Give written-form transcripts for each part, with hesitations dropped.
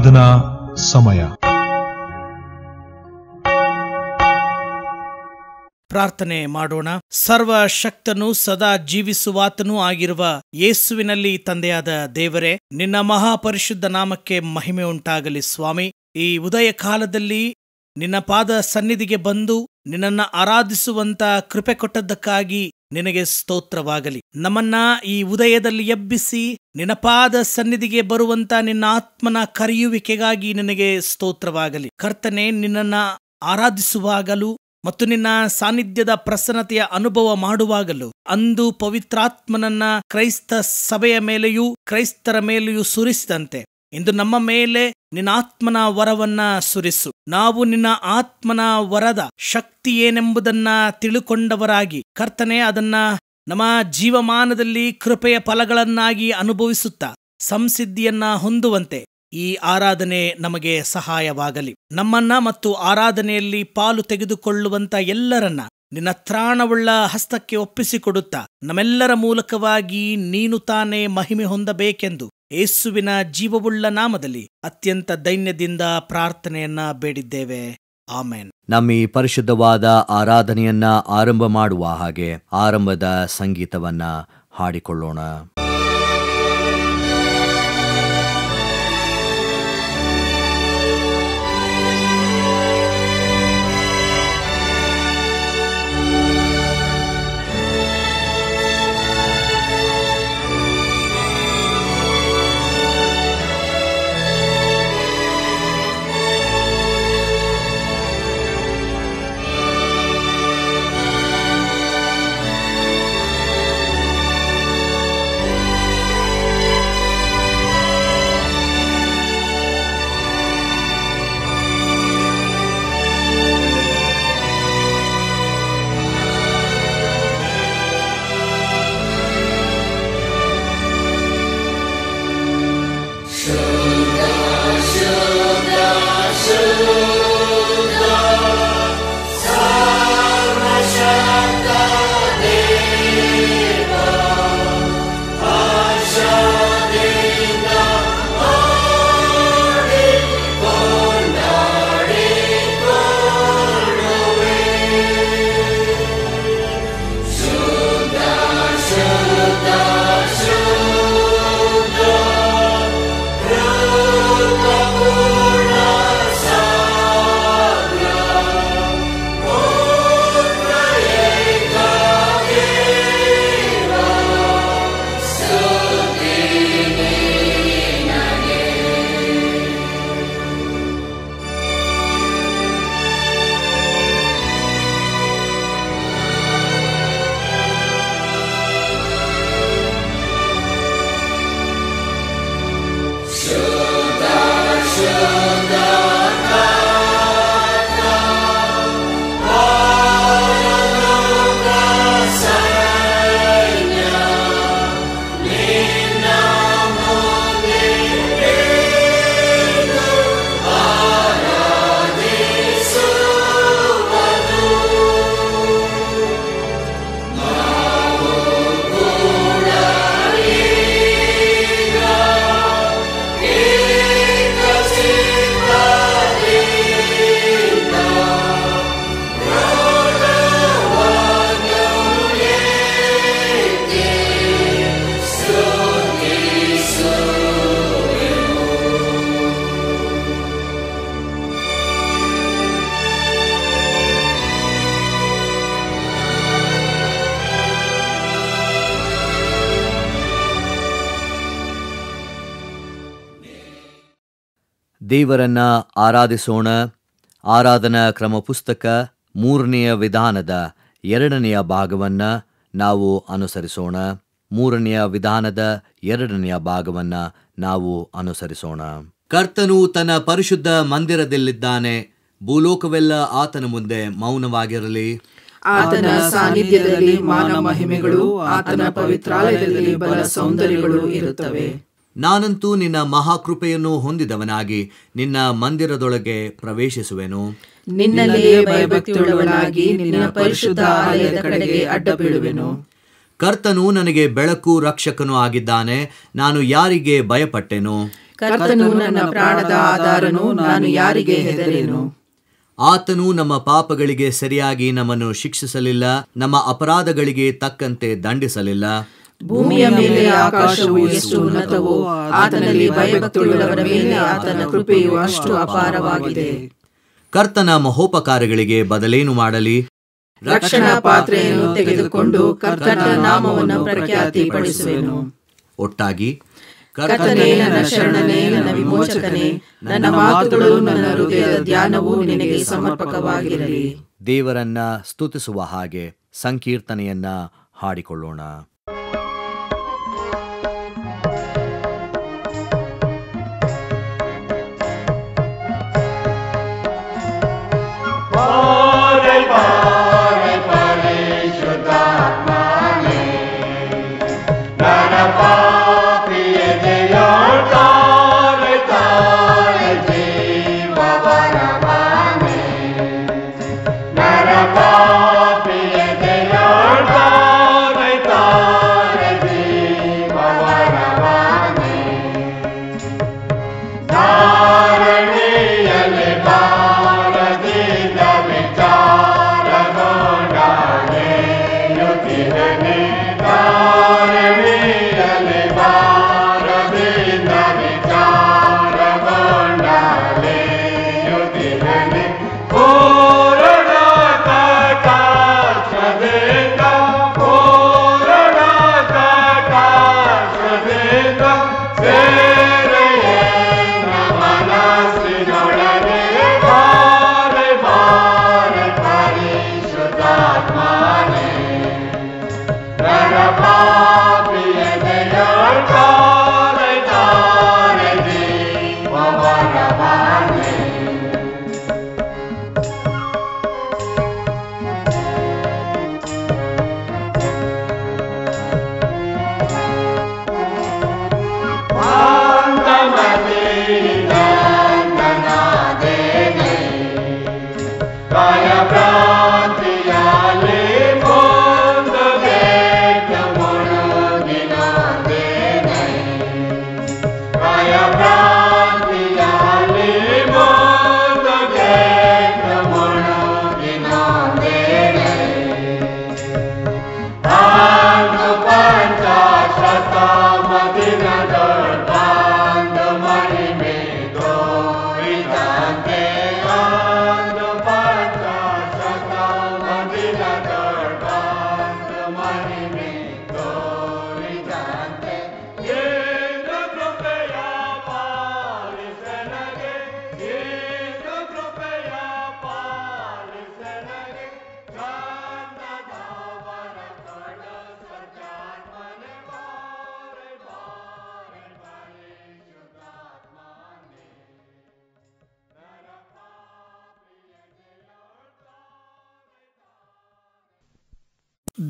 ಆರಾಧನಾ ಸಮಯ. ಪ್ರಾರ್ಥನೆ ಮಾಡೋಣ. ಸರ್ವಶಕ್ತನೂ ಸದಾ ಜೀವಿಸುವಾತನೂ ಆಗಿರುವ ಯೇಸುವಿನಲ್ಲಿ ತಂದೆಯಾದ ದೇವರೇ, ನಿನ್ನ ಮಹಾಪರಿಶುದ್ಧ ನಾಮಕ್ಕೆ ಮಹಿಮೆ ಉಂಟಾಗಲಿ. ಸ್ವಾಮಿ, ಈ ಉದಯ ಕಾಲದಲ್ಲಿ ನಿನ್ನ ಪಾದ ಸನ್ನಿಧಿಗೆ ಬಂದು ನಿನ್ನನ್ನು ಆರಾಧಿಸುವಂತ ಕೃಪೆ ಕೊಟ್ಟದ್ದಕ್ಕಾಗಿ ನಿನಗೆ ಸ್ತೋತ್ರವಾಗಲಿ. ನಮ್ಮನ್ನ ಈ ಉದಯದಲ್ಲಿ ಎಬ್ಬಿಸಿ ನಿನ್ನ ಪಾದ ಸನ್ನಿಧಿಗೆ ಬರುವಂತ ನಿನ್ನ ಆತ್ಮನ ಕರೆಯುವಿಕೆಗಾಗಿ ನಿನಗೆ ಸ್ತೋತ್ರವಾಗಲಿ. ಕರ್ತನೆ, ನಿನ್ನನ್ನ ಆರಾಧಿಸುವಾಗಲೂ ಮತ್ತು ನಿನ್ನ ಸಾನ್ನಿಧ್ಯದ ಪ್ರಸನ್ನತೆಯ ಅನುಭವ ಮಾಡುವಾಗಲೂ ಅಂದು ಪವಿತ್ರಾತ್ಮನನ್ನ ಕ್ರೈಸ್ತ ಸಭೆಯ ಮೇಲೆಯೂ ಕ್ರೈಸ್ತರ ಮೇಲೆಯೂ ಸುರಿಸಿದಂತೆ ಇಂದು ನಮ್ಮ ಮೇಲೆ ನಿನ್ನ ಆತ್ಮನ ವರವನ್ನ ಸುರಿಸು. ನಾವು ನಿನ್ನ ಆತ್ಮನ ವರದ ಶಕ್ತಿ ಏನೆಂಬುದನ್ನ ತಿಳುಕೊಂಡವರಾಗಿ ಕರ್ತನೆ, ಅದನ್ನ ನಮ್ಮ ಜೀವಮಾನದಲ್ಲಿ ಕೃಪೆಯ ಫಲಗಳನ್ನಾಗಿ ಅನುಭವಿಸುತ್ತಾ ಸಂಸಿದ್ಧಿಯನ್ನ ಹೊಂದುವಂತೆ ಈ ಆರಾಧನೆ ನಮಗೆ ಸಹಾಯವಾಗಲಿ. ನಮ್ಮನ್ನ ಮತ್ತು ಆರಾಧನೆಯಲ್ಲಿ ಪಾಲು ತೆಗೆದುಕೊಳ್ಳುವಂತ ಎಲ್ಲರನ್ನ ನಿನ್ನ ತ್ರಾಣವುಳ್ಳ ಹಸ್ತಕ್ಕೆ ಒಪ್ಪಿಸಿಕೊಡುತ್ತಾ ನಮ್ಮೆಲ್ಲರ ಮೂಲಕವಾಗಿ ನೀನು ತಾನೇ ಮಹಿಮೆ ಹೊಂದಬೇಕೆಂದು ಯೇಸುವಿನ ಜೀವವುಳ್ಳ ನಾಮದಲ್ಲಿ ಅತ್ಯಂತ ದೈನ್ಯದಿಂದ ಪ್ರಾರ್ಥನೆಯನ್ನ ಬೇಡಿದ್ದೇವೆ. ಆಮೆನ್. ನಮ್ಮ ಈ ಪರಿಶುದ್ಧವಾದ ಆರಾಧನೆಯನ್ನ ಆರಂಭ ಮಾಡುವ ಹಾಗೆ ಆರಂಭದ ಸಂಗೀತವನ್ನ ಹಾಡಿಕೊಳ್ಳೋಣ. ದೇವರನ್ನ ಆರಾಧಿಸೋಣ. ಆರಾಧನಾ ಕ್ರಮ ಪುಸ್ತಕ 3ನೆಯ ವಿಧಾನದ 2ನೆಯ ಭಾಗವನ್ನ ನಾವು ಅನುಸರಿಸೋಣ. 3ನೆಯ ವಿಧಾನದ 2ನೆಯ ಭಾಗವನ್ನ ನಾವು ಅನುಸರಿಸೋಣ. ಕರ್ತನು ತನ್ನ ಪರಿಶುದ್ಧ ಮಂದಿರದಲ್ಲಿದ್ದಾನೆ. ಭೂಲೋಕವೆಲ್ಲ ಆತನ ಮುಂದೆ ಮೌನವಾಗಿರಲಿ. ಆತನ ಸಾನ್ನಿಧ್ಯದಲ್ಲಿ ಮಾನ ಮಹಿಮೆಗಳು, ಆತನ ಪವಿತ್ರಾಲಯದಲ್ಲಿ ಬಲ ಸೌಂದರ್ಯಗಳು ಇರುತ್ತವೆ. ನಾನಂತೂ ನಿನ್ನ ಮಹಾಕೃಪೆಯನ್ನು ಹೊಂದಿದವನಾಗಿ ನಿನ್ನ ಮಂದಿರದೊಳಗೆ ಪ್ರವೇಶಿಸುವೆನು. ನಿನ್ನಲ್ಲಿಯೇ ಭಯಭಕ್ತಿಯುಳ್ಳವನಾಗಿ ನಿನ್ನ ಪರಿಶುದ್ಧ ಆಲಯದ ಕಡೆಗೆ ಅಡ್ಡ ಬೀಳುವೆನು. ಕರ್ತನು ನನಗೆ ಬೆಳಕು ರಕ್ಷಕನೂ ಆಗಿದ್ದಾನೆ. ನಾನು ಯಾರಿಗೆ ಭಯಪಟ್ಟೆನು? ಕರ್ತನು ನನ್ನ ಪ್ರಾಣದ ಆಧಾರನು, ನಾನು ಯಾರಿಗೆ ಹೆದರೇನು? ಆತನು ನಮ್ಮ ಪಾಪಗಳಿಗೆ ಸರಿಯಾಗಿ ನಮ್ಮನ್ನು ಶಿಕ್ಷಿಸಲಿಲ್ಲ, ನಮ್ಮ ಅಪರಾಧಗಳಿಗೆ ತಕ್ಕಂತೆ ದಂಡಿಸಲಿಲ್ಲ. ಭೂಮಿಯ ಮೇಲೆ ಆಕಾಶವು ಎಷ್ಟು ಉನ್ನತವೋ, ಆತನಲ್ಲಿ ಭಯಭಕ್ತಿಯುಳ್ಳವರ ಮೇಲೆ ಆತನ ಕೃಪೆಯು ಅಷ್ಟು ಅಪಾರವಾಗಿದೆ. ಕರ್ತನ ಮಹೋಪಕಾರಗಳಿಗೆ ಬದಲೇನು ಮಾಡಲಿ? ರಕ್ಷಣಾ ಪಾತ್ರೆಯನ್ನು ತೆಗೆದುಕೊಂಡು ಕರ್ತನ ನಾಮವನ್ನು ಪ್ರಖ್ಯಾತಿಪಡಿಸುವೆನು. ಒಟ್ಟಾಗಿ ಕರ್ತನೇ, ನನ್ನ ಶರಣನೇ, ನನ್ನ ವಿಮೋಚಕನೇ, ನನ್ನ ಮಾತುಗಳು ನನ್ನ ಹೃದಯದ ಧ್ಯಾನವು ನಿನಗೆ ಸಮರ್ಪಕವಾಗಿರಲಿ. ದೇವರನ್ನ ಸ್ತುತಿಸುವ ಹಾಗೆ ಸಂಕೀರ್ತನೆಯನ್ನ ಹಾಡಿಕೊಳ್ಳೋಣ.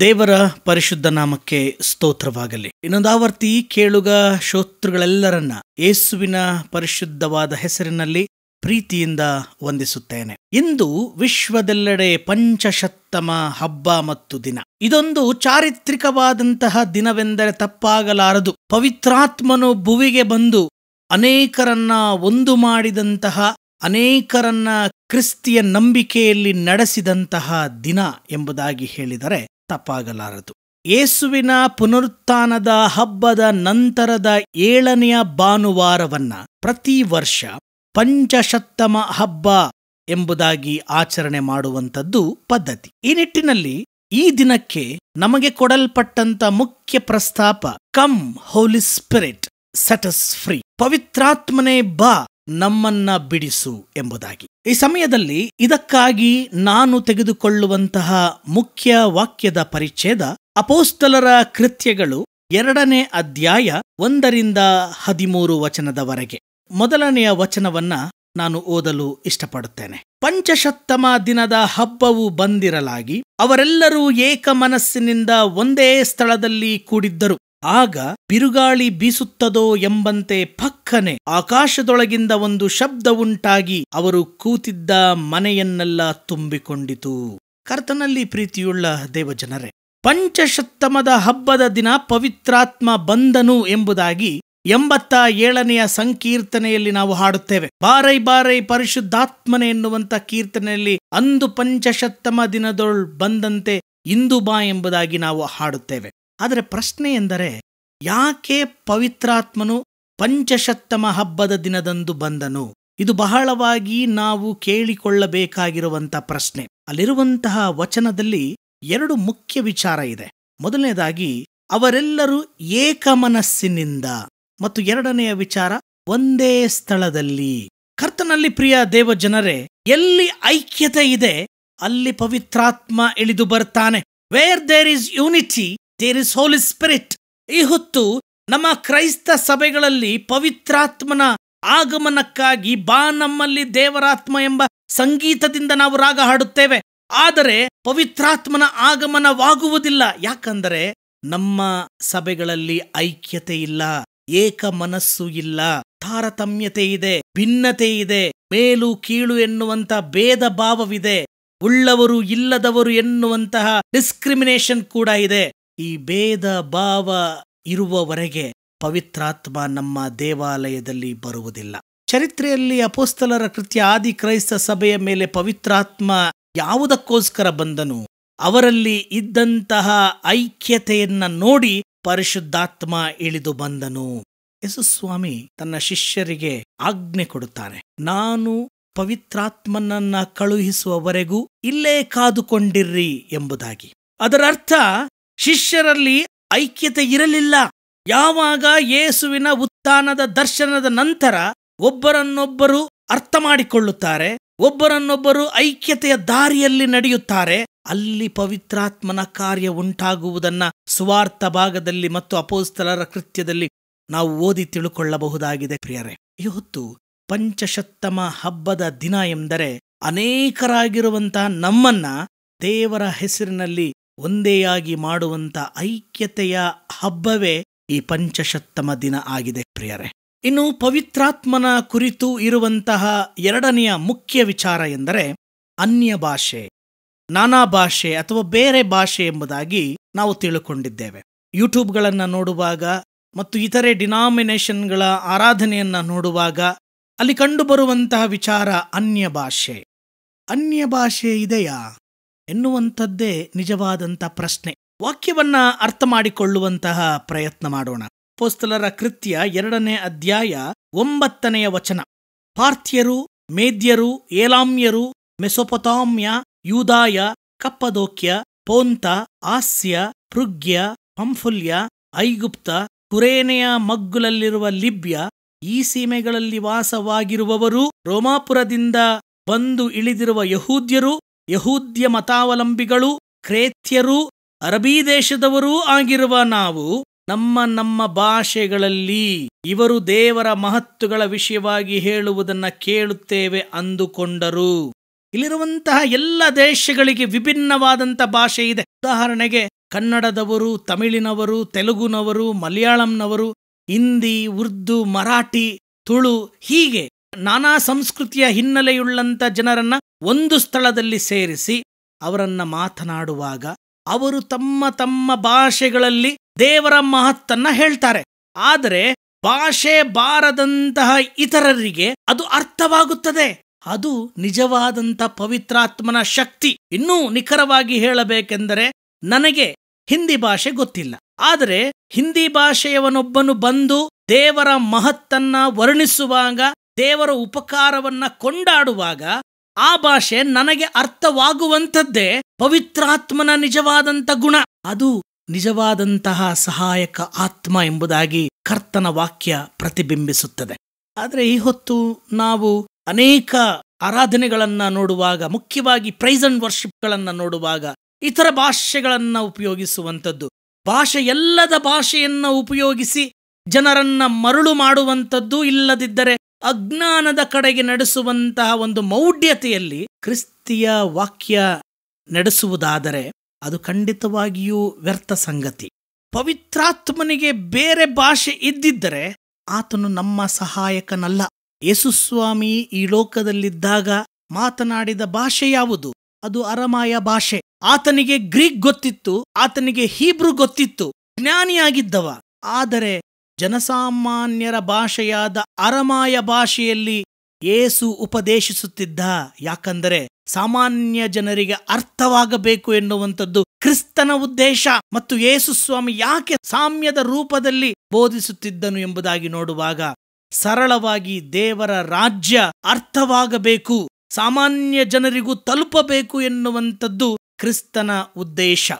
ದೇವರ ಪರಿಶುದ್ಧ ನಾಮಕ್ಕೆ ಸ್ತೋತ್ರವಾಗಲಿ. ಇನ್ನೊಂದಾವರ್ತಿ ಕೇಳುಗ ಶ್ರೋತೃಗಳೆಲ್ಲರನ್ನ ಯೇಸುವಿನ ಪರಿಶುದ್ಧವಾದ ಹೆಸರಿನಲ್ಲಿ ಪ್ರೀತಿಯಿಂದ ವಂದಿಸುತ್ತೇನೆ. ಇಂದು ವಿಶ್ವದೆಲ್ಲೆಡೆ ಪಂಚಶತ್ತಮ ಹಬ್ಬ ಮತ್ತು ದಿನ. ಇದೊಂದು ಚಾರಿತ್ರಿಕವಾದಂತಹ ದಿನವೆಂದರೆ ತಪ್ಪಾಗಲಾರದು. ಪವಿತ್ರಾತ್ಮನು ಭುವಿಗೆ ಬಂದು ಅನೇಕರನ್ನ ಒಂದು ಮಾಡಿದಂತಹ, ಅನೇಕರನ್ನ ಕ್ರಿಸ್ತಿಯ ನಂಬಿಕೆಯಲ್ಲಿ ನಡೆಸಿದಂತಹ ದಿನ ಎಂಬುದಾಗಿ ಹೇಳಿದರೆ ತಪ್ಪಾಗಲಾರದು. ಯೇಸುವಿನ ಪುನರುತ್ಥಾನದ ಹಬ್ಬದ ನಂತರದ 7ನೆಯ ಭಾನುವಾರವನ್ನ ಪ್ರತಿ ವರ್ಷ ಪಂಚಶತ್ತಮ ಹಬ್ಬ ಎಂಬುದಾಗಿ ಆಚರಣೆ ಮಾಡುವಂಥದ್ದು ಪದ್ಧತಿ. ಈ ನಿಟ್ಟಿನಲ್ಲಿ ಈ ದಿನಕ್ಕೆ ನಮಗೆ ಕೊಡಲ್ಪಟ್ಟಂತ ಮುಖ್ಯ ಪ್ರಸ್ತಾಪ, ಕಮ್ ಹೋಲಿ ಸ್ಪಿರಿಟ್ ಸೆಟ್ ಅಸ್ ಫ್ರೀ, ಪವಿತ್ರಾತ್ಮನೇ ಬಾ ನಮ್ಮನ್ನ ಬಿಡಿಸು ಎಂಬುದಾಗಿ. ಈ ಸಮಯದಲ್ಲಿ ಇದಕ್ಕಾಗಿ ನಾನು ತೆಗೆದುಕೊಳ್ಳುವಂತಹ ಮುಖ್ಯ ವಾಕ್ಯದ ಪರಿಚ್ಛೇದ ಅಪೋಸ್ತಲರ ಕೃತ್ಯಗಳು 2ನೇ ಅಧ್ಯಾಯ 1ರಿಂದ 13 ವಚನದವರೆಗೆ. ಮೊದಲನೆಯ ವಚನವನ್ನ ನಾನು ಓದಲು ಇಷ್ಟಪಡುತ್ತೇನೆ. ಪಂಚಶತ್ತಮ ದಿನದ ಹಬ್ಬವು ಬಂದಿರಲಾಗಿ ಅವರೆಲ್ಲರೂ ಏಕ ಮನಸ್ಸಿನಿಂದ ಒಂದೇ ಸ್ಥಳದಲ್ಲಿ ಕೂಡಿದ್ದರು. ಆಗ ಬಿರುಗಾಳಿ ಬೀಸುತ್ತದೋ ಎಂಬಂತೆ ಪಕ್ಕನೆ ಆಕಾಶದೊಳಗಿಂದ ಒಂದು ಶಬ್ದವುಂಟಾಗಿ ಅವರು ಕೂತಿದ್ದ ಮನೆಯನ್ನೆಲ್ಲ ತುಂಬಿಕೊಂಡಿತು. ಕರ್ತನಲ್ಲಿ ಪ್ರೀತಿಯುಳ್ಳ ದೇವಜನರೇ, ಪಂಚಶತ್ತಮದ ಹಬ್ಬದ ದಿನ ಪವಿತ್ರಾತ್ಮ ಬಂದನು ಎಂಬುದಾಗಿ 87ನೆಯ ಸಂಕೀರ್ತನೆಯಲ್ಲಿ ನಾವು ಹಾಡುತ್ತೇವೆ. ಬಾರೈ ಬಾರೈ ಪರಿಶುದ್ಧಾತ್ಮನೆ ಎನ್ನುವಂತ ಕೀರ್ತನೆಯಲ್ಲಿ ಅಂದು ಪಂಚಶತ್ತಮ ದಿನದೊಳ್ ಬಂದಂತೆ ಇಂದು ಬಾ ಎಂಬುದಾಗಿ ನಾವು ಹಾಡುತ್ತೇವೆ. ಆದರೆ ಪ್ರಶ್ನೆ ಎಂದರೆ, ಯಾಕೆ ಪವಿತ್ರಾತ್ಮನು ಪಂಚಶತ್ತಮ ಹಬ್ಬದ ದಿನದಂದು ಬಂದನು? ಇದು ಬಹಳವಾಗಿ ನಾವು ಕೇಳಿಕೊಳ್ಳಬೇಕಾಗಿರುವಂತ ಪ್ರಶ್ನೆ. ಅಲ್ಲಿರುವಂತಹ ವಚನದಲ್ಲಿ 2 ಮುಖ್ಯ ವಿಚಾರ ಇದೆ. ಮೊದಲನೇದಾಗಿ ಅವರೆಲ್ಲರೂ ಏಕಮನಸ್ಸಿನಿಂದ, ಮತ್ತು 2ನೆಯ ವಿಚಾರ ಒಂದೇ ಸ್ಥಳದಲ್ಲಿ. ಕರ್ತನಲ್ಲಿ ಪ್ರಿಯ ದೇವ ಜನರೇ, ಎಲ್ಲಿ ಐಕ್ಯತೆ ಇದೆ ಅಲ್ಲಿ ಪವಿತ್ರಾತ್ಮ ಇಳಿದು ಬರ್ತಾನೆ. Where there is unity there is holy spirit. ಈ ಹೊತ್ತು ನಮ್ಮ ಕ್ರೈಸ್ತ ಸಭೆಗಳಲ್ಲಿ ಪವಿತ್ರಾತ್ಮನ ಆಗಮನಕ್ಕಾಗಿ ಬಾ ನಮ್ಮಲ್ಲಿ ದೇವರಾತ್ಮ ಎಂಬ ಸಂಗೀತದಿಂದ ನಾವು ರಾಗ ಹಾಡುತ್ತೇವೆ. ಆದರೆ ಪವಿತ್ರಾತ್ಮನ ಆಗಮನವಾಗುವುದಿಲ್ಲ. ಯಾಕಂದರೆ ನಮ್ಮ ಸಭೆಗಳಲ್ಲಿ ಐಕ್ಯತೆ ಇಲ್ಲ, ಏಕ ಮನಸ್ಸು ಇಲ್ಲ, ತಾರತಮ್ಯತೆ ಇದೆ, ಭಿನ್ನತೆ ಇದೆ, ಮೇಲು ಕೀಳು ಎನ್ನುವಂತ ಭೇದ ಭಾವವಿದೆ, ಉಳ್ಳವರು ಇಲ್ಲದವರು ಎನ್ನುವಂತಹ ಡಿಸ್ಕ್ರಿಮಿನೇಷನ್ ಕೂಡ ಇದೆ. ಈ ಭೇದ ಭಾವ ಇರುವವರೆಗೆ ಪವಿತ್ರಾತ್ಮ ನಮ್ಮ ದೇವಾಲಯದಲ್ಲಿ ಬರುವುದಿಲ್ಲ. ಚರಿತ್ರೆಯಲ್ಲಿ ಅಪೊಸ್ತಲರ ಕೃತ್ಯ ಆದಿ ಕ್ರೈಸ್ತ ಸಭೆಯ ಮೇಲೆ ಪವಿತ್ರಾತ್ಮ ಯಾವುದಕ್ಕೋಸ್ಕರ ಬಂದನು? ಅವರಲ್ಲಿ ಇದ್ದಂತಹ ಐಕ್ಯತೆಯನ್ನ ನೋಡಿ ಪರಿಶುದ್ಧಾತ್ಮ ಇಳಿದು ಬಂದನು. ಯೇಸುಸ್ವಾಮಿ ತನ್ನ ಶಿಷ್ಯರಿಗೆ ಆಜ್ಞೆ ಕೊಡುತ್ತಾನೆ, ನಾನು ಪವಿತ್ರಾತ್ಮನನ್ನ ಕಳುಹಿಸುವವರೆಗೂ ಇಲ್ಲೇ ಕಾದುಕೊಂಡಿರ್ರಿ ಎಂಬುದಾಗಿ. ಅದರರ್ಥ ಶಿಷ್ಯರಲ್ಲಿ ಐಕ್ಯತೆ ಇರಲಿಲ್ಲ. ಯಾವಾಗ ಯೇಸುವಿನ ಉತ್ಥಾನದ ದರ್ಶನದ ನಂತರ ಒಬ್ಬರನ್ನೊಬ್ಬರು ಅರ್ಥ ಮಾಡಿಕೊಳ್ಳುತ್ತಾರೆ, ಒಬ್ಬರನ್ನೊಬ್ಬರು ಐಕ್ಯತೆಯ ದಾರಿಯಲ್ಲಿ ನಡೆಯುತ್ತಾರೆ, ಅಲ್ಲಿ ಪವಿತ್ರಾತ್ಮನ ಕಾರ್ಯ ಉಂಟಾಗುವುದನ್ನ ಸುವಾರ್ಥ ಭಾಗದಲ್ಲಿ ಮತ್ತು ಅಪೊಸ್ತಲರ ಕೃತ್ಯದಲ್ಲಿ ನಾವು ಓದಿ ತಿಳುಕೊಳ್ಳಬಹುದಾಗಿದೆ. ಪ್ರಿಯರೇ, ಇವತ್ತು ಪಂಚಶತ್ತಮ ಹಬ್ಬದ ದಿನ ಎಂದರೆ ಅನೇಕರಾಗಿರುವಂತಹ ನಮ್ಮನ್ನ ದೇವರ ಹೆಸರಿನಲ್ಲಿ ಒಂದೇಯಾಗಿ ಮಾಡುವಂತ ಐಕ್ಯತೆಯ ಹಬ್ಬವೇ ಈ ಪಂಚಶತ್ತಮ ದಿನ ಆಗಿದೆ. ಪ್ರಿಯರೇ, ಇನ್ನು ಪವಿತ್ರಾತ್ಮನ ಕುರಿತು ಇರುವಂತಹ 2ನೆಯ ಮುಖ್ಯ ವಿಚಾರ ಎಂದರೆ ಅನ್ಯ ಭಾಷೆ, ನಾನಾ ಭಾಷೆ ಅಥವಾ ಬೇರೆ ಭಾಷೆ ಎಂಬುದಾಗಿ ನಾವು ತಿಳುಕೊಂಡಿದ್ದೇವೆ. ಯೂಟ್ಯೂಬ್ಗಳನ್ನ ನೋಡುವಾಗ ಮತ್ತು ಇತರೆ ಡಿನಾಮಿನೇಷನ್ಗಳ ಆರಾಧನೆಯನ್ನ ನೋಡುವಾಗ ಅಲ್ಲಿ ಕಂಡುಬರುವಂತಹ ವಿಚಾರ ಅನ್ಯ ಭಾಷೆ. ಅನ್ಯ ಭಾಷೆ ಇದೆಯಾ ಎನ್ನುವಂಥದ್ದೇ ನಿಜವಾದಂಥ ಪ್ರಶ್ನೆ. ವಾಕ್ಯವನ್ನ ಅರ್ಥ ಮಾಡಿಕೊಳ್ಳುವಂತಹ ಪ್ರಯತ್ನ ಮಾಡೋಣ. ಅಪೊಸ್ತಲರ ಕೃತ್ಯ 2ನೇ ಅಧ್ಯಾಯ 9ನೆಯ ವಚನ. ಪಾರ್ಥ್ಯರು, ಮೇದ್ಯರು, ಏಲಾಮ್ಯರು, ಮೆಸೊಪೊತಾಮ್ಯ, ಯೂದಾಯ, ಕಪ್ಪದೋಕ್ಯ, ಪೋಂತ, ಆಸ್ಯ, ಪೃಗ್ಯ, ಪಂಫುಲ್ಯ, ಐಗುಪ್ತ, ಕುರೇನೆಯ ಮಗ್ಗುಲಲ್ಲಿರುವ ಲಿಬ್ಯ, ಈ ಸೀಮೆಗಳಲ್ಲಿ ವಾಸವಾಗಿರುವವರು, ರೋಮಾಪುರದಿಂದ ಬಂದು ಇಳಿದಿರುವ ಯಹೂದ್ಯರು, ಯಹೂದ್ಯ ಮತಾವಲಂಬಿಗಳು, ಕ್ರೇತ್ಯರು, ಅರಬೀ ದೇಶದವರೂ ಆಗಿರುವ ನಾವು ನಮ್ಮ ಭಾಷೆಗಳಲ್ಲಿ ಇವರು ದೇವರ ಮಹತ್ತುಗಳ ವಿಷಯವಾಗಿ ಹೇಳುವುದನ್ನ ಕೇಳುತ್ತೇವೆ ಅಂದುಕೊಂಡರು. ಇಲ್ಲಿರುವಂತಹ ಎಲ್ಲ ದೇಶಗಳಿಗೆ ವಿಭಿನ್ನವಾದಂಥ ಭಾಷೆ ಇದೆ. ಉದಾಹರಣೆಗೆ ಕನ್ನಡದವರು, ತಮಿಳಿನವರು, ತೆಲುಗುನವರು, ಮಲಯಾಳಂನವರು, ಹಿಂದಿ, ಉರ್ದು, ಮರಾಠಿ, ತುಳು, ಹೀಗೆ ನಾನಾ ಸಂಸ್ಕೃತಿಯ ಹಿನ್ನೆಲೆಯುಳ್ಳಂಥ ಜನರನ್ನ ಒಂದು ಸ್ಥಳದಲ್ಲಿ ಸೇರಿಸಿ ಅವರನ್ನ ಮಾತನಾಡುವಾಗ ಅವರು ತಮ್ಮ ತಮ್ಮ ಭಾಷೆಗಳಲ್ಲಿ ದೇವರ ಮಹತ್ತನ್ನ ಹೇಳ್ತಾರೆ. ಆದರೆ ಭಾಷೆ ಬಾರದಂತಹ ಇತರರಿಗೆ ಅದು ಅರ್ಥವಾಗುತ್ತದೆ. ಅದು ನಿಜವಾದಂಥ ಪವಿತ್ರಾತ್ಮನ ಶಕ್ತಿ. ಇನ್ನೂ ನಿಖರವಾಗಿ ಹೇಳಬೇಕೆಂದರೆ, ನನಗೆ ಹಿಂದಿ ಭಾಷೆ ಗೊತ್ತಿಲ್ಲ, ಆದರೆ ಹಿಂದಿ ಭಾಷೆಯವನೊಬ್ಬನು ಬಂದು ದೇವರ ಮಹತ್ತನ್ನ ವರ್ಣಿಸುವಾಗ, ದೇವರ ಉಪಕಾರವನ್ನ ಕೊಂಡಾಡುವಾಗ ಆ ಭಾಷೆ ನನಗೆ ಅರ್ಥವಾಗುವಂಥದ್ದೇ ಪವಿತ್ರಾತ್ಮನ ನಿಜವಾದಂಥ ಗುಣ. ಅದು ನಿಜವಾದಂತಹ ಸಹಾಯಕ ಆತ್ಮ ಎಂಬುದಾಗಿ ಕರ್ತನ ವಾಕ್ಯ ಪ್ರತಿಬಿಂಬಿಸುತ್ತದೆ. ಆದರೆ ಈ ಹೊತ್ತು ನಾವು ಅನೇಕ ಆರಾಧನೆಗಳನ್ನ ನೋಡುವಾಗ, ಮುಖ್ಯವಾಗಿ ಪ್ರೈಸ್ ಅಂಡ್ ವರ್ಷಿಪ್ಗಳನ್ನ ನೋಡುವಾಗ ಇತರ ಭಾಷೆಗಳನ್ನ ಉಪಯೋಗಿಸುವಂಥದ್ದು, ಭಾಷೆ ಎಲ್ಲದ ಭಾಷೆಯನ್ನ ಉಪಯೋಗಿಸಿ ಜನರನ್ನ ಮರುಳು ಮಾಡುವಂಥದ್ದು, ಇಲ್ಲದಿದ್ದರೆ ಅಜ್ಞಾನದ ಕಡೆಗೆ ನಡೆಸುವಂತಹ ಒಂದು ಮೌಢ್ಯತೆಯಲ್ಲಿ ಕ್ರಿಸ್ತಿಯ ವಾಕ್ಯ ನಡೆಸುವುದಾದರೆ ಅದು ಖಂಡಿತವಾಗಿಯೂ ವ್ಯರ್ಥ ಸಂಗತಿ. ಪವಿತ್ರಾತ್ಮನಿಗೆ ಬೇರೆ ಭಾಷೆ ಇದ್ದಿದ್ದರೆ ಆತನು ನಮ್ಮ ಸಹಾಯಕನಲ್ಲ. ಯೇಸುಸ್ವಾಮಿ ಈ ಲೋಕದಲ್ಲಿದ್ದಾಗ ಮಾತನಾಡಿದ ಭಾಷೆ ಯಾವುದು? ಅದು ಅರಮಾಯ ಭಾಷೆ. ಆತನಿಗೆ ಗ್ರೀಕ್ ಗೊತ್ತಿತ್ತು, ಆತನಿಗೆ ಹೀಬ್ರು ಗೊತ್ತಿತ್ತು, ಜ್ಞಾನಿಯಾಗಿದ್ದವ. ಆದರೆ ಜನಸಾಮಾನ್ಯರ ಭಾಷೆಯಾದ ಅರಮಾಯ ಭಾಷೆಯಲ್ಲಿ ಯೇಸು ಉಪದೇಶಿಸುತ್ತಿದ್ದ. ಯಾಕಂದರೆ ಸಾಮಾನ್ಯ ಜನರಿಗೆ ಅರ್ಥವಾಗಬೇಕು ಎನ್ನುವಂಥದ್ದು ಕ್ರಿಸ್ತನ ಉದ್ದೇಶ. ಮತ್ತು ಯೇಸು ಸ್ವಾಮಿ ಯಾಕೆ ಸಾಮ್ಯದ ರೂಪದಲ್ಲಿ ಬೋಧಿಸುತ್ತಿದ್ದನು ಎಂಬುದಾಗಿ ನೋಡುವಾಗ, ಸರಳವಾಗಿ ದೇವರ ರಾಜ್ಯ ಅರ್ಥವಾಗಬೇಕು, ಸಾಮಾನ್ಯ ಜನರಿಗೂ ತಲುಪಬೇಕು ಎನ್ನುವಂಥದ್ದು ಕ್ರಿಸ್ತನ ಉದ್ದೇಶ.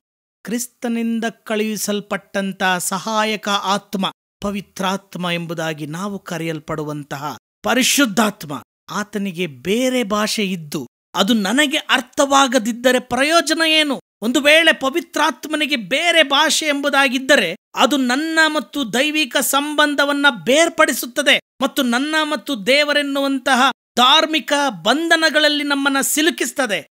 ಕ್ರಿಸ್ತನಿಂದ ಕಳುಹಿಸಲ್ಪಟ್ಟಂತ ಸಹಾಯಕ ಆತ್ಮ, ಪವಿತ್ರಾತ್ಮ ಎಂಬುದಾಗಿ ನಾವು ಕರೆಯಲ್ಪಡುವಂತಹ ಪರಿಶುದ್ಧಾತ್ಮ, ಆತನಿಗೆ ಬೇರೆ ಭಾಷೆ ಇದ್ದು ಅದು ನನಗೆ ಅರ್ಥವಾಗದಿದ್ದರೆ ಪ್ರಯೋಜನ ಏನು? ಒಂದು ವೇಳೆ ಪವಿತ್ರಾತ್ಮನಿಗೆ ಬೇರೆ ಭಾಷೆ ಎಂಬುದಾಗಿದ್ದರೆ ಅದು ನನ್ನ ಮತ್ತು ದೈವಿಕ ಸಂಬಂಧವನ್ನ ಬೇರ್ಪಡಿಸುತ್ತದೆ ಮತ್ತು ನನ್ನ ಮತ್ತು ದೇವರೆನ್ನುವಂತಹ ಧಾರ್ಮಿಕ ಬಂಧನಗಳಲ್ಲಿ ನಮ್ಮನ್ನ ಸಿಲುಕಿಸ್ತದೆ.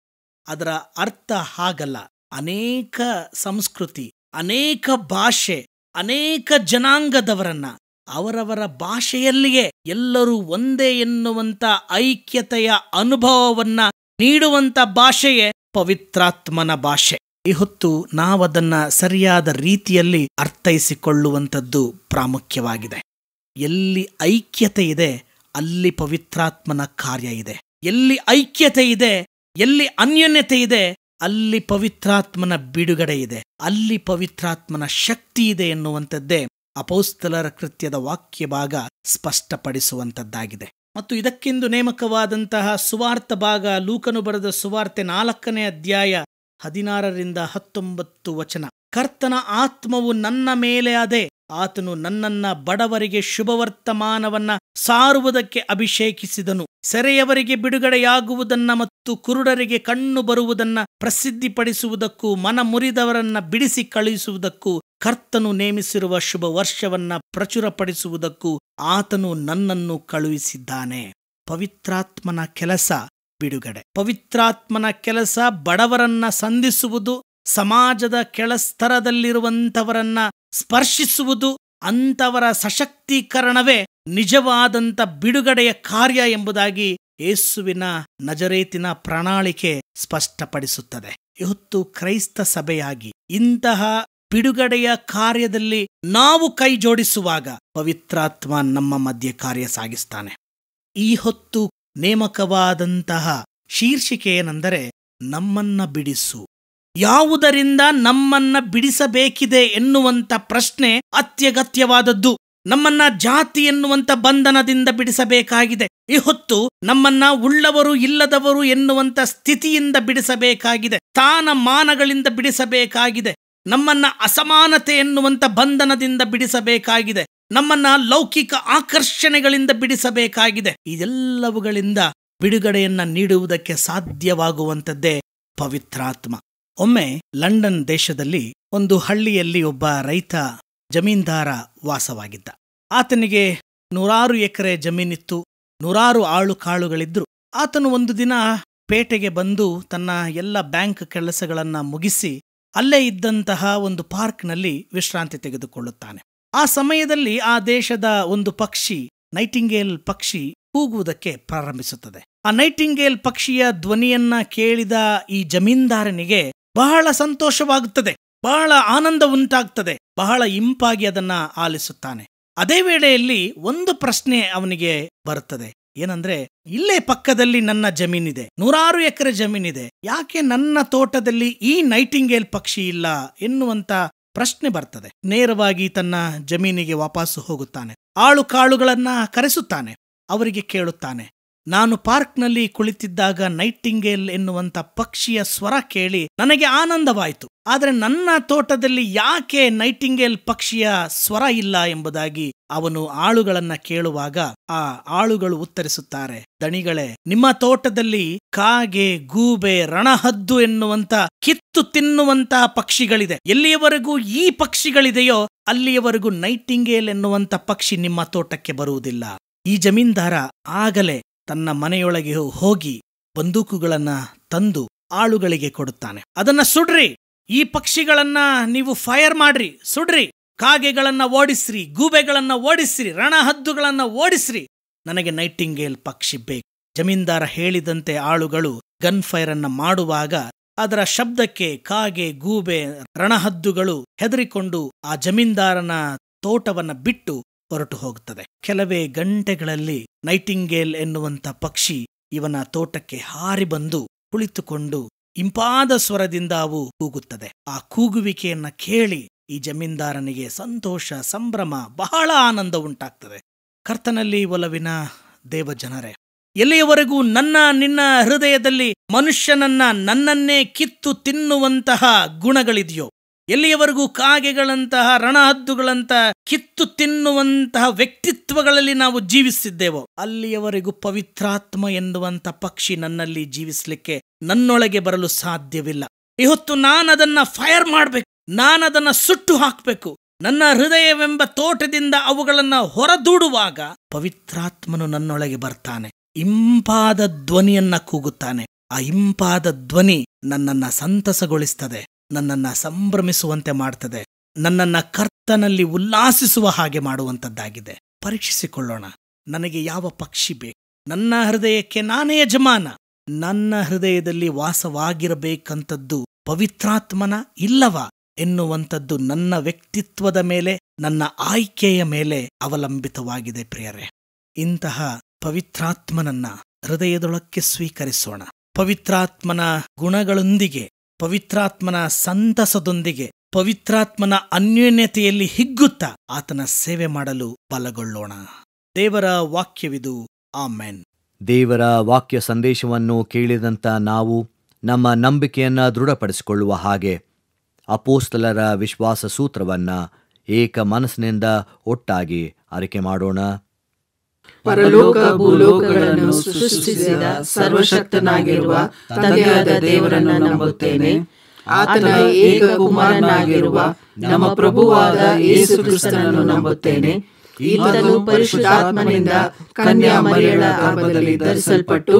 ಅದರ ಅರ್ಥ ಹಾಗಲ್ಲ. ಅನೇಕ ಸಂಸ್ಕೃತಿ, ಅನೇಕ ಭಾಷೆ, ಅನೇಕ ಜನಾಂಗದವರನ್ನ ಅವರವರ ಭಾಷೆಯಲ್ಲಿಯೇ ಎಲ್ಲರೂ ಒಂದೇ ಎನ್ನುವಂತ ಐಕ್ಯತೆಯ ಅನುಭವವನ್ನ ನೀಡುವಂತ ಭಾಷೆಯೇ ಪವಿತ್ರಾತ್ಮನ ಭಾಷೆ. ಈ ಹೊತ್ತು ನಾವದನ್ನ ಸರಿಯಾದ ರೀತಿಯಲ್ಲಿ ಅರ್ಥೈಸಿಕೊಳ್ಳುವಂಥದ್ದು ಪ್ರಾಮುಖ್ಯವಾಗಿದೆ. ಎಲ್ಲಿ ಐಕ್ಯತೆ ಇದೆ ಅಲ್ಲಿ ಪವಿತ್ರಾತ್ಮನ ಕಾರ್ಯ ಇದೆ. ಎಲ್ಲಿ ಐಕ್ಯತೆ ಇದೆ, ಎಲ್ಲಿ ಅನ್ಯೋನ್ಯತೆ ಇದೆ, ಅಲ್ಲಿ ಪವಿತ್ರಾತ್ಮನ ಬಿಡುಗಡೆ ಇದೆ, ಅಲ್ಲಿ ಪವಿತ್ರಾತ್ಮನ ಶಕ್ತಿ ಇದೆ ಎನ್ನುವಂಥದ್ದೇ ಅಪೊಸ್ತಲರ ಕೃತ್ಯದ ವಾಕ್ಯ ಭಾಗ ಸ್ಪಷ್ಟಪಡಿಸುವಂಥದ್ದಾಗಿದೆ. ಮತ್ತು ಇದಕ್ಕೆಂದು ನೇಮಕವಾದಂತಹ ಸುವಾರ್ಥ ಭಾಗ ಲೂಕನು ಬರೆದ ಸುವಾರ್ತೆ 4ನೇ ಅಧ್ಯಾಯ 16-19 ಕರ್ತನ ಆತ್ಮವು ನನ್ನ ಮೇಲೆ ಅದೆ, ಆತನು ನನ್ನನ್ನ ಬಡವರಿಗೆ ಶುಭವರ್ತಮಾನವನ್ನ ಸಾರುವುದಕ್ಕೆ ಅಭಿಷೇಕಿಸಿದನು, ಸೆರೆಯವರಿಗೆ ಬಿಡುಗಡೆಯಾಗುವುದನ್ನ ಮತ್ತು ಕುರುಡರಿಗೆ ಕಣ್ಣು ಬರುವುದನ್ನ ಪ್ರಸಿದ್ಧಿಪಡಿಸುವುದಕ್ಕೂ ಮನ ಮುರಿದವರನ್ನ ಬಿಡಿಸಿ ಕಳುಹಿಸುವುದಕ್ಕೂ ಕರ್ತನು ನೇಮಿಸಿರುವ ಶುಭ ವರ್ಷವನ್ನ ಪ್ರಚುರಪಡಿಸುವುದಕ್ಕೂ ಆತನು ನನ್ನನ್ನು ಕಳುಹಿಸಿದ್ದಾನೆ. ಪವಿತ್ರಾತ್ಮನ ಕೆಲಸ ಬಿಡುಗಡೆ. ಪವಿತ್ರಾತ್ಮನ ಕೆಲಸ ಬಡವರನ್ನ ಸಂಧಿಸುವುದು, ಸಮಾಜದ ಕೆಳಸ್ತರದಲ್ಲಿರುವಂಥವರನ್ನ ಸ್ಪರ್ಶಿಸುವುದು, ಅಂಥವರ ಸಶಕ್ತೀಕರಣವೇ ನಿಜವಾದಂಥ ಬಿಡುಗಡೆಯ ಕಾರ್ಯ ಎಂಬುದಾಗಿ ಯೇಸುವಿನ ನಜರೇತಿನ ಪ್ರಣಾಳಿಕೆ ಸ್ಪಷ್ಟಪಡಿಸುತ್ತದೆ. ಇವತ್ತು ಕ್ರೈಸ್ತ ಸಭೆಯಾಗಿ ಇಂತಹ ಬಿಡುಗಡೆಯ ಕಾರ್ಯದಲ್ಲಿ ನಾವು ಕೈ ಜೋಡಿಸುವಾಗ ಪವಿತ್ರಾತ್ಮ ನಮ್ಮ ಮಧ್ಯೆ ಕಾರ್ಯ ಸಾಗಿಸ್ತಾನೆ. ಈ ಹೊತ್ತು ನೇಮಕವಾದಂತಹ ಶೀರ್ಷಿಕೆ ಏನೆಂದರೆ, ನಮ್ಮನ್ನ ಬಿಡಿಸು. ಯಾವುದರಿಂದ ನಮ್ಮನ್ನ ಬಿಡಿಸಬೇಕಿದೆ ಎನ್ನುವಂತ ಪ್ರಶ್ನೆ ಅತ್ಯಗತ್ಯವಾದದ್ದು. ನಮ್ಮನ್ನ ಜಾತಿ ಎನ್ನುವಂತ ಬಂಧನದಿಂದ ಬಿಡಿಸಬೇಕಾಗಿದೆ. ಈ ಹೊತ್ತು ನಮ್ಮನ್ನ ಉಳ್ಳವರು ಇಲ್ಲದವರು ಎನ್ನುವಂತ ಸ್ಥಿತಿಯಿಂದ ಬಿಡಿಸಬೇಕಾಗಿದೆ. ಸ್ಥಾನಮಾನಗಳಿಂದ ಬಿಡಿಸಬೇಕಾಗಿದೆ. ನಮ್ಮನ್ನ ಅಸಮಾನತೆ ಎನ್ನುವಂತ ಬಂಧನದಿಂದ ಬಿಡಿಸಬೇಕಾಗಿದೆ. ನಮ್ಮನ್ನ ಲೌಕಿಕ ಆಕರ್ಷಣೆಗಳಿಂದ ಬಿಡಿಸಬೇಕಾಗಿದೆ. ಇದೆಲ್ಲವುಗಳಿಂದ ಬಿಡುಗಡೆಯನ್ನ ನೀಡುವುದಕ್ಕೆ ಸಾಧ್ಯವಾಗುವಂಥದ್ದೇ ಪವಿತ್ರಾತ್ಮ. ಒಮ್ಮೆ ಲಂಡನ್ ದೇಶದಲ್ಲಿ ಒಂದು ಹಳ್ಳಿಯಲ್ಲಿ ಒಬ್ಬ ರೈತ ಜಮೀನ್ದಾರ ವಾಸವಾಗಿದ್ದ. ಆತನಿಗೆ 100 ಎಕರೆ ಜಮೀನಿತ್ತು, 100 ಆಳು ಕಾಳುಗಳಿದ್ರು. ಆತನು ಒಂದು ದಿನ ಪೇಟೆಗೆ ಬಂದು ತನ್ನ ಎಲ್ಲ ಬ್ಯಾಂಕ್ ಕೆಲಸಗಳನ್ನ ಮುಗಿಸಿ ಅಲ್ಲೇ ಇದ್ದಂತಹ ಒಂದು ಪಾರ್ಕ್ನಲ್ಲಿ ವಿಶ್ರಾಂತಿ ತೆಗೆದುಕೊಳ್ಳುತ್ತಾನೆ. ಆ ಸಮಯದಲ್ಲಿ ಆ ದೇಶದ ಒಂದು ಪಕ್ಷಿ, ನೈಟಿಂಗೇಲ್ ಪಕ್ಷಿ ಕೂಗುವುದಕ್ಕೆ ಪ್ರಾರಂಭಿಸುತ್ತದೆ. ಆ ನೈಟಿಂಗೇಲ್ ಪಕ್ಷಿಯ ಧ್ವನಿಯನ್ನ ಕೇಳಿದ ಈ ಜಮೀನ್ದಾರನಿಗೆ ಬಹಳ ಸಂತೋಷವಾಗುತ್ತದೆ, ಬಹಳ ಆನಂದ ಉಂಟಾಗ್ತದೆ, ಬಹಳ ಇಂಪಾಗಿ ಅದನ್ನ ಆಲಿಸುತ್ತಾನೆ. ಅದೇ ವೇಳೆಯಲ್ಲಿ ಒಂದು ಪ್ರಶ್ನೆ ಅವನಿಗೆ ಬರುತ್ತದೆ. ಏನಂದ್ರೆ, ಇಲ್ಲೇ ಪಕ್ಕದಲ್ಲಿ ನನ್ನ ಜಮೀನಿದೆ, 100 ಎಕರೆ ಜಮೀನಿದೆ, ಯಾಕೆ ನನ್ನ ತೋಟದಲ್ಲಿ ಈ ನೈಟಿಂಗೇಲ್ ಪಕ್ಷಿ ಇಲ್ಲ ಎನ್ನುವಂತ ಪ್ರಶ್ನೆ ಬರ್ತದೆ. ನೇರವಾಗಿ ತನ್ನ ಜಮೀನಿಗೆ ವಾಪಸ್ಸು ಹೋಗುತ್ತಾನೆ. ಆಳು ಕಾಳುಗಳನ್ನ ಕರೆಸುತ್ತಾನೆ. ಅವರಿಗೆ ಕೇಳುತ್ತಾನೆ, ನಾನು ಪಾರ್ಕ್ನಲ್ಲಿ ಕುಳಿತಿದ್ದಾಗ ನೈಟಿಂಗೇಲ್ ಎನ್ನುವಂತ ಪಕ್ಷಿಯ ಸ್ವರ ಕೇಳಿ ನನಗೆ ಆನಂದವಾಯಿತು, ಆದರೆ ನನ್ನ ತೋಟದಲ್ಲಿ ಯಾಕೆ ನೈಟಿಂಗೇಲ್ ಪಕ್ಷಿಯ ಸ್ವರ ಇಲ್ಲ ಎಂಬುದಾಗಿ ಅವನು ಆಳುಗಳನ್ನ ಕೇಳುವಾಗ ಆ ಆಳುಗಳು ಉತ್ತರಿಸುತ್ತಾರೆ, ದಣಿಗಳೇ, ನಿಮ್ಮ ತೋಟದಲ್ಲಿ ಕಾಗೆ, ಗೂಬೆ, ರಣಹದ್ದು ಎನ್ನುವಂತ ಕಿತ್ತು ತಿನ್ನುವಂತಹ ಪಕ್ಷಿಗಳಿದೆ. ಎಲ್ಲಿಯವರೆಗೂ ಈ ಪಕ್ಷಿಗಳಿದೆಯೋ ಅಲ್ಲಿಯವರೆಗೂ ನೈಟಿಂಗೇಲ್ ಎನ್ನುವಂತ ಪಕ್ಷಿ ನಿಮ್ಮ ತೋಟಕ್ಕೆ ಬರುವುದಿಲ್ಲ. ಈ ಜಮೀನ್ದಾರ ಆಗಲೇ ತನ್ನ ಮನೆಯೊಳಗೆ ಹೋಗಿ ಬಂದೂಕುಗಳನ್ನ ತಂದು ಆಳುಗಳಿಗೆ ಕೊಡುತ್ತಾನೆ. ಅದನ್ನ ಸುಡ್ರಿ, ಈ ಪಕ್ಷಿಗಳನ್ನ ನೀವು ಫೈರ್ ಮಾಡ್ರಿ, ಸುಡ್ರಿ, ಕಾಗೆಗಳನ್ನ ಓಡಿಸ್ರಿ, ಗೂಬೆಗಳನ್ನ ಓಡಿಸ್ರಿ, ರಣಹದ್ದುಗಳನ್ನ ಓಡಿಸ್ರಿ, ನನಗೆ ನೈಟಿಂಗೇಲ್ ಪಕ್ಷಿ ಬೇಕು. ಜಮೀನ್ದಾರ ಹೇಳಿದಂತೆ ಆಳುಗಳು ಗನ್ ಫೈರ್ ಅನ್ನ ಮಾಡುವಾಗ ಅದರ ಶಬ್ದಕ್ಕೆ ಕಾಗೆ, ಗೂಬೆ, ರಣಹದ್ದುಗಳು ಹೆದರಿಕೊಂಡು ಆ ಜಮೀನ್ದಾರನ ತೋಟವನ್ನ ಬಿಟ್ಟು ಹೊರಟು ಹೋಗುತ್ತದೆ. ಕೆಲವೇ ಗಂಟೆಗಳಲ್ಲಿ ನೈಟಿಂಗೇಲ್ ಎನ್ನುವಂಥ ಪಕ್ಷಿ ಇವನ ತೋಟಕ್ಕೆ ಹಾರಿ ಬಂದು ಕುಳಿತುಕೊಂಡು ಇಂಪಾದ ಸ್ವರದಿಂದ ಅವು ಕೂಗುತ್ತದೆ. ಆ ಕೂಗುವಿಕೆಯನ್ನ ಕೇಳಿ ಈ ಜಮೀನ್ದಾರನಿಗೆ ಸಂತೋಷ, ಸಂಭ್ರಮ, ಬಹಳ ಆನಂದ ಉಂಟಾಗ್ತದೆ. ಕರ್ತನಲ್ಲಿ ಒಲವಿನ ದೇವಜನರೇ, ಎಲ್ಲಿಯವರೆಗೂ ನಿನ್ನ ಹೃದಯದಲ್ಲಿ ಮನುಷ್ಯನನ್ನ ನನ್ನನ್ನೇ ಕಿತ್ತು ತಿನ್ನುವಂತಹ ಗುಣಗಳಿದೆಯೋ, ಎಲ್ಲಿಯವರೆಗೂ ಕಾಗೆಗಳಂತಹ, ರಣಹದ್ದುಗಳಂತಹ ಕಿತ್ತು ತಿನ್ನುವಂತಹ ವ್ಯಕ್ತಿತ್ವಗಳಲ್ಲಿ ನಾವು ಜೀವಿಸಿದ್ದೇವೋ, ಅಲ್ಲಿಯವರೆಗೂ ಪವಿತ್ರಾತ್ಮ ಎನ್ನುವಂಥ ಪಕ್ಷಿ ನನ್ನಲ್ಲಿ ಜೀವಿಸಲಿಕ್ಕೆ, ನನ್ನೊಳಗೆ ಬರಲು ಸಾಧ್ಯವಿಲ್ಲ. ಇವತ್ತು ನಾನದನ್ನ ಫೈರ್ ಮಾಡಬೇಕು, ನಾನದನ್ನ ಸುಟ್ಟು ಹಾಕಬೇಕು. ನನ್ನ ಹೃದಯವೆಂಬ ತೋಟದಿಂದ ಅವುಗಳನ್ನ ಹೊರದೂಡುವಾಗ ಪವಿತ್ರಾತ್ಮನು ನನ್ನೊಳಗೆ ಬರ್ತಾನೆ, ಇಂಪಾದ ಧ್ವನಿಯನ್ನ ಕೂಗುತ್ತಾನೆ. ಆ ಇಂಪಾದ ಧ್ವನಿ ನನ್ನನ್ನ ಸಂತಸಗೊಳಿಸ್ತದೆ, ನನ್ನನ್ನ ಸಂಭ್ರಮಿಸುವಂತೆ ಮಾಡ್ತದೆ, ನನ್ನನ್ನ ಕರ್ತನಲ್ಲಿ ಉಲ್ಲಾಸಿಸುವ ಹಾಗೆ ಮಾಡುವಂಥದ್ದಾಗಿದೆ. ಪರೀಕ್ಷಿಸಿಕೊಳ್ಳೋಣ, ನನಗೆ ಯಾವ ಪಕ್ಷಿ ಬೇಕು? ನನ್ನ ಹೃದಯಕ್ಕೆ ನಾನೇ ಯಜಮಾನ. ನನ್ನ ಹೃದಯದಲ್ಲಿ ವಾಸವಾಗಿರಬೇಕಂಥದ್ದು ಪವಿತ್ರಾತ್ಮನ ಇಲ್ಲವಾ ಎನ್ನುವಂಥದ್ದು ನನ್ನ ವ್ಯಕ್ತಿತ್ವದ ಮೇಲೆ, ನನ್ನ ಆಯ್ಕೆಯ ಮೇಲೆ ಅವಲಂಬಿತವಾಗಿದೆ. ಪ್ರಿಯರೇ, ಇಂತಹ ಪವಿತ್ರಾತ್ಮನನ್ನ ಹೃದಯದೊಳಕ್ಕೆ ಸ್ವೀಕರಿಸೋಣ. ಪವಿತ್ರಾತ್ಮನ ಗುಣಗಳೊಂದಿಗೆ, ಪವಿತ್ರಾತ್ಮನ ಸಂತಸದೊಂದಿಗೆ, ಪವಿತ್ರಾತ್ಮನ ಅನ್ಯೋನ್ಯತೆಯಲ್ಲಿ ಹಿಗ್ಗುತ್ತಾ ಆತನ ಸೇವೆ ಮಾಡಲು ಬಲಗೊಳ್ಳೋಣ. ದೇವರ ವಾಕ್ಯವಿದು. ಆಮೆನ್. ದೇವರ ವಾಕ್ಯ ಸಂದೇಶವನ್ನು ಕೇಳಿದಂಥ ನಾವು ನಮ್ಮ ನಂಬಿಕೆಯನ್ನು ದೃಢಪಡಿಸಿಕೊಳ್ಳುವ ಹಾಗೆ ಅಪೋಸ್ತಲರ ವಿಶ್ವಾಸ ಸೂತ್ರವನ್ನು ಏಕ ಮನಸ್ಸಿನಿಂದ ಒಟ್ಟಾಗಿ ಅರಿಕೆ ಮಾಡೋಣ. ಪರಲೋಕ ಭೂಲೋಕಗಳನ್ನು ಸೃಷ್ಟಿಸಿದ ಸರ್ವಶಕ್ತನಾಗಿರುವ ತಂದೆಯಾದ ದೇವರನ್ನು ನಂಬುತ್ತೇನೆ. ಆತನ ಏಕ ಕುಮಾರನಾಗಿರುವ ನಮ್ಮ ಪ್ರಭುವಾದ ಯೇಸು ಕ್ರಿಸ್ತನನ್ನು ನಂಬುತ್ತೇನೆ. ಈತನು ಪರಿಶುದ್ಧಾತ್ಮನಿಂದ ಕನ್ಯಾ ಮರಿಯಳ ಗರ್ಭದಲ್ಲಿ ಧರಿಸಲ್ಪಟ್ಟು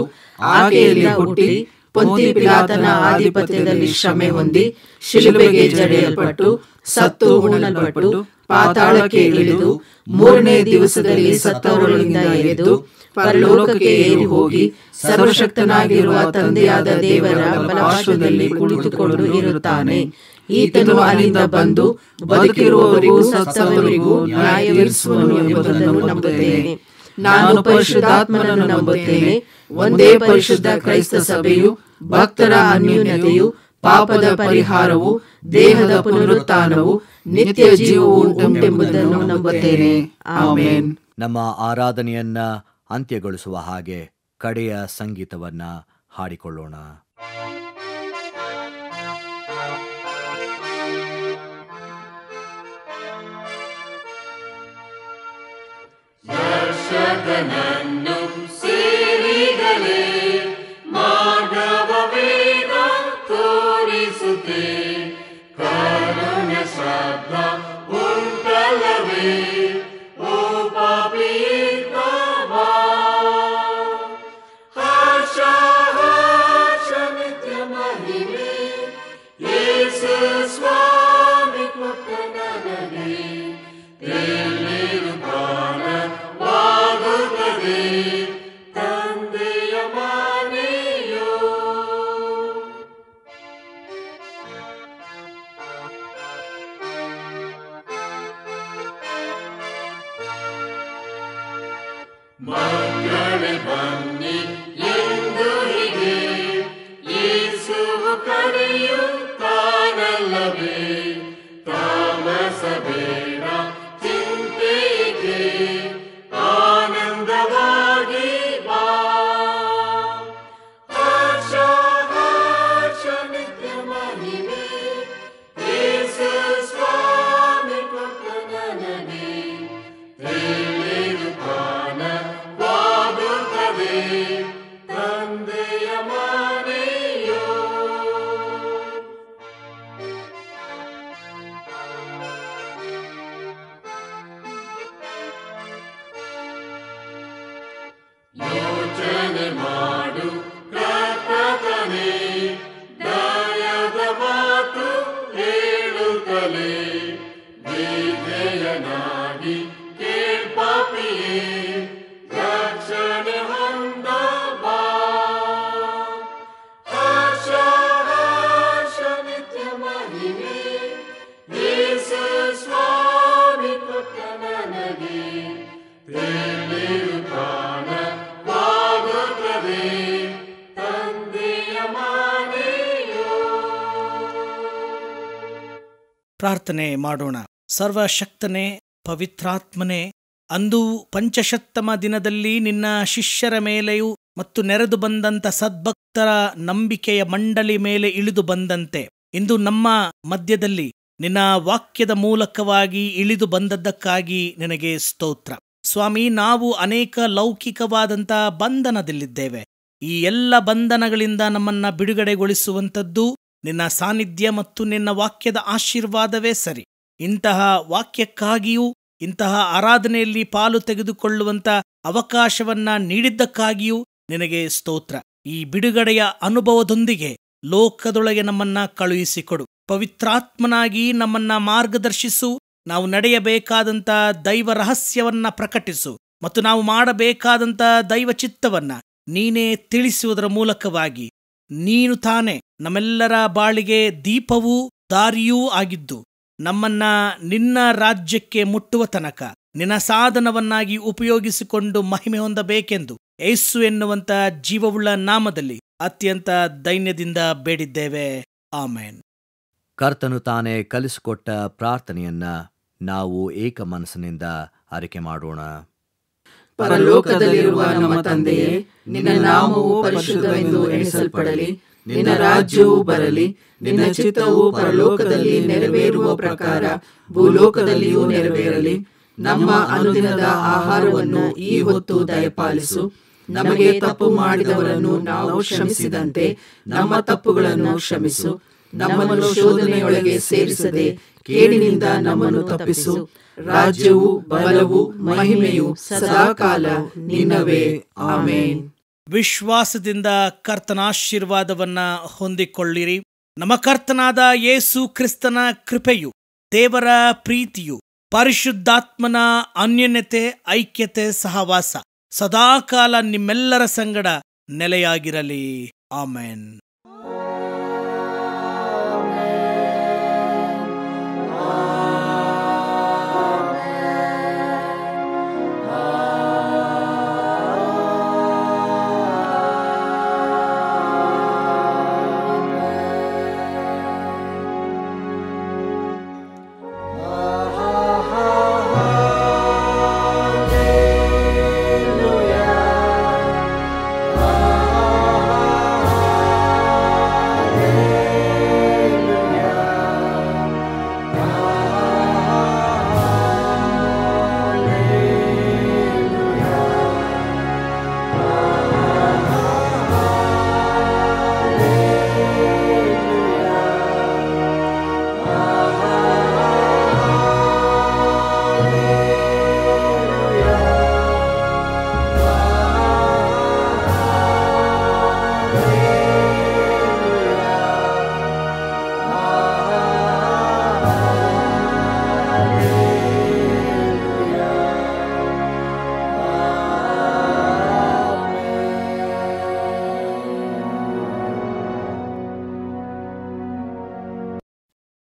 ಆಕೆಯಲ್ಲಿ ಹುಟ್ಟಿ ಪೊಂತಿ ಪಿಲಾತನ ಆಧಿಪತ್ಯದಲ್ಲಿ ಶ್ರಮೆ ಹೊಂದಿ ಶಿಲುಬೆಗೆ ಜಡೆಯಲ್ಪಟ್ಟು ಸತ್ತು ಉಣ್ಣಲ್ಪಟ್ಟು ಪಾತಾಳಕ್ಕೆ ಇಳಿದು ಮೂರನೇ ದಿವಸದಲ್ಲಿ ಸತ್ತವರೊಳಗಿಂದ ಎದ್ದು ಪರಲೋಕಕ್ಕೆ ಏರಿ ಹೋಗಿ ಸರ್ವಶಕ್ತನಾಗಿರುವ ತಂದೆಯಾದ ದೇವರ ಬಲಪಾರ್ಶ್ವದಲ್ಲಿ ಕುಳಿತುಕೊಂಡು ಇರುತ್ತಾನೆ. ಈತನು ಅಲ್ಲಿಂದ ಬಂದು ಬದುಕಿರುವವರಿಗೂ ಸತ್ತವರಿಗೂ ನ್ಯಾಯ ತೀರಿಸುವನು ಎಂಬುದನ್ನು ನಂಬುತ್ತೇನೆ. ನಾನು ಪರಿಶುದ್ಧಾತ್ಮನನ್ನು ನಂಬುತ್ತೇನೆ. ಒಂದೇ ಪರಿಶುದ್ಧ ಕ್ರೈಸ್ತ ಸಭೆಯು, ಭಕ್ತರ ಅನ್ಯೋನ್ಯತೆಯು, ಪಾಪದ ಪರಿಹಾರವು, ದೇಹದ ಪುನರುತ್ಥಾನವು, ನಿತ್ಯ ಜೀವವು ಉಂಟೆಂಬುದನ್ನು ನಂಬುತ್ತೇನೆ. ಆಮೆನ್. ನಮ್ಮ ಆರಾಧನೆಯನ್ನ ಅಂತ್ಯಗೊಳಿಸುವ ಹಾಗೆ ಕಡೆಯ ಸಂಗೀತವನ್ನ ಹಾಡಿಕೊಳ್ಳೋಣ. ದರ್ಶಕನನ್ನು ಸೇರಿದಲೇ ಮಾನವವೇದ ತೋರಿಸುತ್ತೆ, ಕರುಣ ಶಬ್ದ ಉಂಟಲ್ಲವೇ ಓ ಪಾಪಿಯಿಂದ ಬಾ. ಹರ್ಷ ಹರ್ಷ ನಿತ್ಯ ಮಹಿಮೆ ಯೇಸು ಸ್ವಾಮಿ ಕೊಟ್ಟ ನನಗೆ, ತೇಲಿರು ಪ್ರಾಣವಾಗುತ್ತದೆ ತಂದೆಯ ಮನೆಯೋ. ಮಕ್ಕಳೇ ಬನ್ನಿ ಎಂದು ಹೀಗೆ ಯೇಸುವು ಕರೆಯುತ್ತಾನಲ್ಲವೇ, ತಾಮಸ ಬೇಡ ಚಿಂತೆಗೆ ಆನಂದವಾಗಿ ಬಾ. ಹರ್ಷ ಹರ್ಷ ನಿತ್ಯ ಮಹಿಮೆ ಯೇಸು ಸ್ವಾಮಿ ಕೊಟ್ಟ ನನಗೆ, ತೇಲಿರು ಪ್ರಾಣವಾಗುತ್ತದೆ ತಂದೆಯ ಮನೆಯೋ. ಯೋಚನೆ ಮಾಡು ಕರ್ತನೇ, ದಯದ ಮಾತು ಹೇಳುತ್ತಲೇ, ವಿಧೇಯನಾಗಿ ಕೇಳ್ಪಾಪಿಯೇ ರಕ್ಷಣೆ ಹೊಂದ ಬಾ. ಹರ್ಷ ಹರ್ಷ ನಿತ್ಯ ಮಹಿಮೆ ಯೇಸು ಸ್ವಾಮಿ ಕೊಟ್ಟ ನನಗೆ, ಪ್ರಾರ್ಥನೆ ಮಾಡೋಣ. ಸರ್ವಶಕ್ತನೇ, ಪವಿತ್ರಾತ್ಮನೇ, ಅಂದು ಪಂಚಶತ್ತಮ ದಿನದಲ್ಲಿ ನಿನ್ನ ಶಿಷ್ಯರ ಮೇಲೆಯೂ ಮತ್ತು ನೆರೆದು ಬಂದಂಥ ಸದ್ಭಕ್ತರ ನಂಬಿಕೆಯ ಮಂಡಳಿ ಮೇಲೆ ಇಳಿದು ಬಂದಂತೆ ಇಂದು ನಮ್ಮ ಮಧ್ಯದಲ್ಲಿ ನಿನ್ನ ವಾಕ್ಯದ ಮೂಲಕವಾಗಿ ಇಳಿದು ಬಂದದ್ದಕ್ಕಾಗಿ ನಿನಗೆ ಸ್ತೋತ್ರ. ಸ್ವಾಮಿ, ನಾವು ಅನೇಕ ಲೌಕಿಕವಾದಂಥ ಬಂಧನದಲ್ಲಿದ್ದೇವೆ. ಈ ಎಲ್ಲ ಬಂಧನಗಳಿಂದ ನಮ್ಮನ್ನ ಬಿಡುಗಡೆಗೊಳಿಸುವಂಥದ್ದು ನಿನ್ನ ಸಾನ್ನಿಧ್ಯ ಮತ್ತು ನಿನ್ನ ವಾಕ್ಯದ ಆಶೀರ್ವಾದವೇ ಸರಿ. ಇಂತಹ ವಾಕ್ಯಕ್ಕಾಗಿಯೂ ಇಂತಹ ಆರಾಧನೆಯಲ್ಲಿ ಪಾಲು ತೆಗೆದುಕೊಳ್ಳುವಂಥ ಅವಕಾಶವನ್ನ ನೀಡಿದ್ದಕ್ಕಾಗಿಯೂ ನಿನಗೆ ಸ್ತೋತ್ರ. ಈ ಬಿಡುಗಡೆಯ ಅನುಭವದೊಂದಿಗೆ ಲೋಕದೊಳಗೆ ನಮ್ಮನ್ನ ಕಳುಹಿಸಿಕೊಡು. ಪವಿತ್ರಾತ್ಮನಾಗಿ ನಮ್ಮನ್ನ ಮಾರ್ಗದರ್ಶಿಸು. ನಾವು ನಡೆಯಬೇಕಾದಂಥ ದೈವ ರಹಸ್ಯವನ್ನ ಪ್ರಕಟಿಸು ಮತ್ತು ನಾವು ಮಾಡಬೇಕಾದಂಥ ದೈವ ಚಿತ್ತವನ್ನ ನೀನೇ ತಿಳಿಸುವುದರ ಮೂಲಕವಾಗಿ ನೀನು ತಾನೇ ನಮ್ಮೆಲ್ಲರ ಬಾಳಿಗೆ ದೀಪವೂ ದಾರಿಯೂ ಆಗಿದ್ದು ನಮ್ಮನ್ನ ನಿನ್ನ ರಾಜ್ಯಕ್ಕೆ ಮುಟ್ಟುವ ತನಕ ನಿನ್ನ ಸಾಧನವನ್ನಾಗಿ ಉಪಯೋಗಿಸಿಕೊಂಡು ಮಹಿಮೆ ಹೊಂದಬೇಕೆಂದು ಯೇಸು ಎನ್ನುವಂತ ಜೀವವುಳ್ಳ ನಾಮದಲ್ಲಿ ಅತ್ಯಂತ ದೈನ್ಯದಿಂದ ಬೇಡಿದ್ದೇವೆ. ಆಮೇನ್. ಕರ್ತನು ತಾನೇ ಕಲಿಸಿಕೊಟ್ಟ ಪ್ರಾರ್ಥನೆಯನ್ನ ನಾವು ಏಕ ಮನಸ್ಸಿನಿಂದ ಅರಿಕೆ ಮಾಡೋಣ. ಪರಲೋಕದಲ್ಲಿರುವ ನಮ್ಮ ತಂದೆಯೇ, ನಿನ್ನ ನಾಮವು ಪರಿಶುದ್ಧವೆಂದು ಎಣಿಸಲ್ಪಡಲಿ. ನಿನ್ನ ರಾಜ್ಯವು ಬರಲಿ. ನಿನ್ನ ಚಿತ್ತವು ಪರಲೋಕದಲ್ಲಿ ನೆರವೇರುವ ಪ್ರಕಾರ ಭೂಲೋಕದಲ್ಲಿಯೂ ನೆರವೇರಲಿ. ನಮ್ಮ ಅನುದಿನದ ಆಹಾರವನ್ನು ಈ ಹೊತ್ತು ದಯಪಾಲಿಸು. ನಮಗೆ ತಪ್ಪು ಮಾಡಿದವರನ್ನು ನಾವು ಕ್ಷಮಿಸಿದಂತೆ ನಮ್ಮ ತಪ್ಪುಗಳನ್ನು ಕ್ಷಮಿಸು. ನಮ್ಮನ್ನು ಶೋಧನೆಯೊಳಗೆ ಸೇರಿಸದೆ ಕೇಡಿನಿಂದ ನಮ್ಮನ್ನು ತಪ್ಪಿಸು. ರಾಜ್ಯವು, ಬಲವು, ಮಹಿಮೆಯು ಸದಾಕಾಲ ನಿನ್ನವೇ. ಆಮೇನ್. ವಿಶ್ವಾಸದಿಂದ ಕರ್ತನಾಶೀರ್ವಾದವನ್ನ ಹೊಂದಿಕೊಳ್ಳಿರಿ. ನಮ್ಮ ಕರ್ತನಾದ ಯೇಸು ಕ್ರಿಸ್ತನ ಕೃಪೆಯು, ದೇವರ ಪ್ರೀತಿಯು, ಪರಿಶುದ್ಧಾತ್ಮನ ಅನ್ಯೋನ್ಯತೆ, ಐಕ್ಯತೆ, ಸಹವಾಸ ಸದಾಕಾಲ ನಿಮ್ಮೆಲ್ಲರ ಸಂಗಡ ನೆಲೆಯಾಗಿರಲಿ. ಆಮೇನ್.